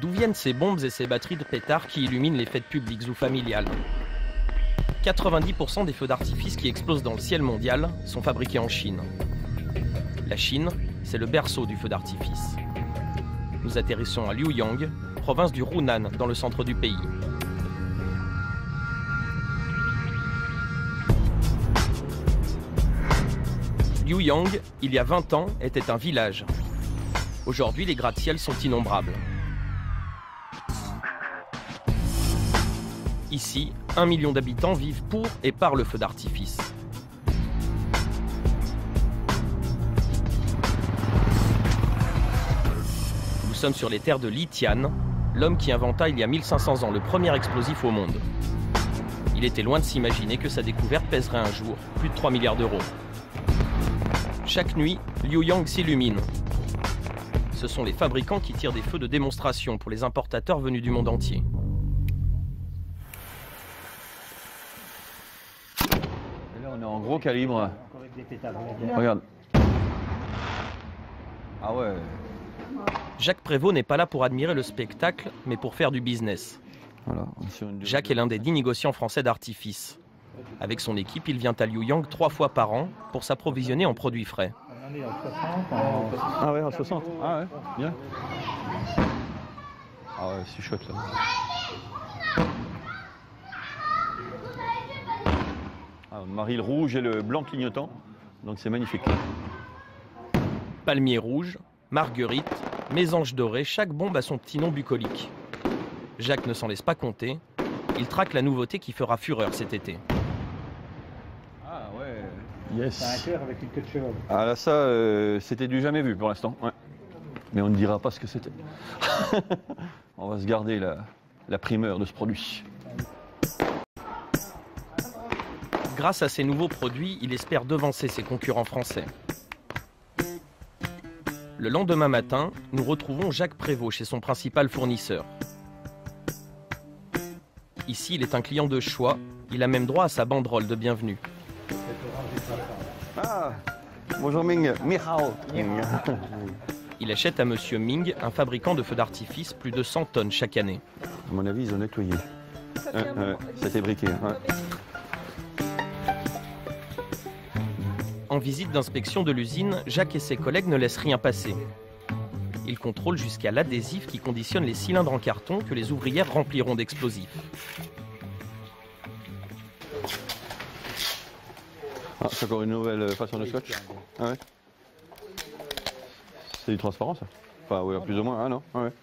D'où viennent ces bombes et ces batteries de pétards qui illuminent les fêtes publiques ou familiales? 90% des feux d'artifice qui explosent dans le ciel mondial sont fabriqués en Chine. La Chine, c'est le berceau du feu d'artifice. Nous atterrissons à Liuyang, province du Hunan, dans le centre du pays. Liuyang, il y a 20 ans, était un village. Aujourd'hui, les gratte-ciels sont innombrables. Ici, 1 million d'habitants vivent pour et par le feu d'artifice. Nous sommes sur les terres de Li Tian, l'homme qui inventa il y a 1500 ans le premier explosif au monde. Il était loin de s'imaginer que sa découverte pèserait un jour plus de 3 milliards d'euros. Chaque nuit, Liuyang s'illumine. Ce sont les fabricants qui tirent des feux de démonstration pour les importateurs venus du monde entier. Et là, on est en gros calibre. Regarde. Ah ouais. Jacques Prévost n'est pas là pour admirer le spectacle, mais pour faire du business. Voilà, Jacques est l'un des 10 négociants français d'artifice. Avec son équipe, il vient à Liuyang 3 fois par an pour s'approvisionner en produits frais. Ah ouais, en 60. Ah ouais, bien. Ah ouais, c'est chouette là. Ah, on marie le rouge et le blanc clignotant, donc c'est magnifique. Palmier rouge, marguerite, mésange doré, chaque bombe a son petit nom bucolique. Jacques ne s'en laisse pas compter, il traque la nouveauté qui fera fureur cet été. Ah ouais. Yes. C'est un cœur avec une queue de cheval. Ah là ça, c'était du jamais vu pour l'instant. Ouais. Mais on ne dira pas ce que c'était. On va se garder la primeur de ce produit. Grâce à ces nouveaux produits, il espère devancer ses concurrents français. Le lendemain matin, nous retrouvons Jacques Prévost chez son principal fournisseur. Ici, il est un client de choix. Il a même droit à sa banderole de bienvenue. Ah, bonjour Ming. Mihao. Il achète à Monsieur Ming, un fabricant de feux d'artifice, plus de 100 tonnes chaque année. À mon avis, ils ont nettoyé. C'était briqué. Ouais. En visite d'inspection de l'usine, Jacques et ses collègues ne laissent rien passer. Ils contrôlent jusqu'à l'adhésif qui conditionne les cylindres en carton que les ouvrières rempliront d'explosifs. Ah, c'est encore une nouvelle façon de scotch. Ah ouais. C'est du transparent ça. Enfin oui, plus ou moins, ah non. Ah ouais.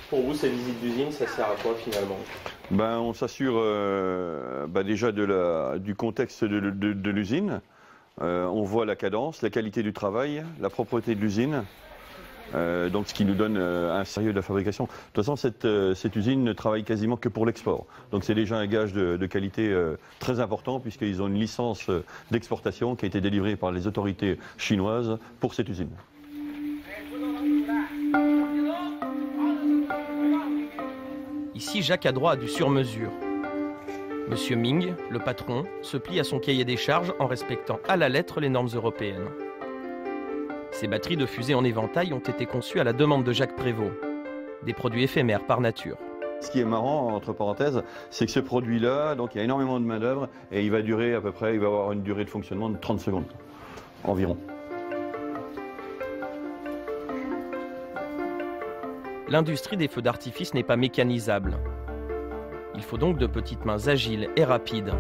Pour vous, ces visites d'usine, ça sert à quoi finalement? Ben, on s'assure déjà du contexte de l'usine. On voit la cadence, la qualité du travail, la propreté de l'usine. Donc ce qui nous donne un sérieux de la fabrication. De toute façon, cette usine ne travaille quasiment que pour l'export. Donc c'est déjà un gage de qualité très important puisqu'ils ont une licence d'exportation qui a été délivrée par les autorités chinoises pour cette usine. Ici, Jacques a droit à du sur-mesure. Monsieur Ming, le patron, se plie à son cahier des charges en respectant à la lettre les normes européennes. Ces batteries de fusées en éventail ont été conçues à la demande de Jacques Prévost. Des produits éphémères par nature. Ce qui est marrant, entre parenthèses, c'est que ce produit-là, donc il y a énormément de main-d'œuvre et il va durer à peu près, il va avoir une durée de fonctionnement de 30 secondes environ. L'industrie des feux d'artifice n'est pas mécanisable. Il faut donc de petites mains agiles et rapides.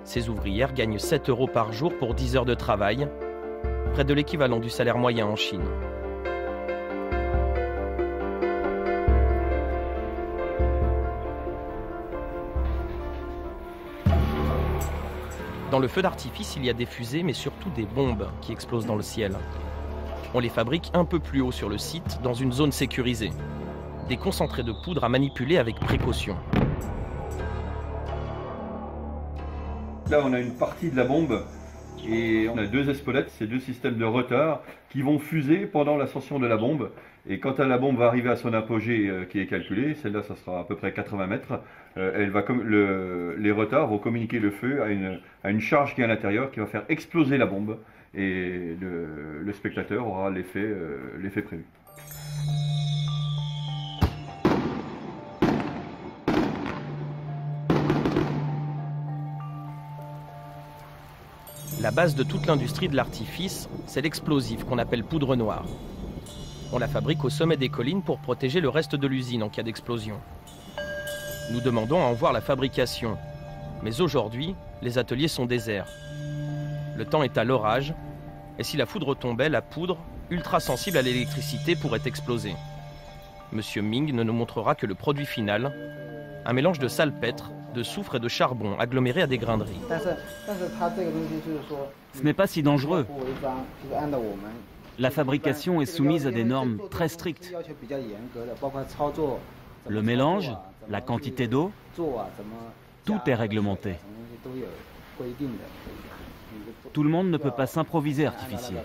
Ces ouvrières gagnent 7 € par jour pour 10 heures de travail, près de l'équivalent du salaire moyen en Chine. Dans le feu d'artifice, il y a des fusées, mais surtout des bombes qui explosent dans le ciel. On les fabrique un peu plus haut sur le site, dans une zone sécurisée. Des concentrés de poudre à manipuler avec précaution. Là, on a une partie de la bombe et on a 2 espaulettes, ces 2 systèmes de retard qui vont fuser pendant l'ascension de la bombe. Et quand la bombe va arriver à son apogée qui est calculé, celle-là, ça sera à peu près 80 mètres, les retards vont communiquer le feu à une charge qui est à l'intérieur qui va faire exploser la bombe. et le spectateur aura l'effet prévu. La base de toute l'industrie de l'artifice, c'est l'explosif qu'on appelle poudre noire. On la fabrique au sommet des collines pour protéger le reste de l'usine en cas d'explosion. Nous demandons à en voir la fabrication. Mais aujourd'hui, les ateliers sont déserts. Le temps est à l'orage, et si la foudre tombait, la poudre, ultra sensible à l'électricité, pourrait exploser. Monsieur Ming ne nous montrera que le produit final, un mélange de salpêtre, de soufre et de charbon aggloméré à des graineries. Ce n'est pas si dangereux. La fabrication est soumise à des normes très strictes. Le mélange, la quantité d'eau, tout est réglementé. Tout le monde ne peut pas s'improviser artificier.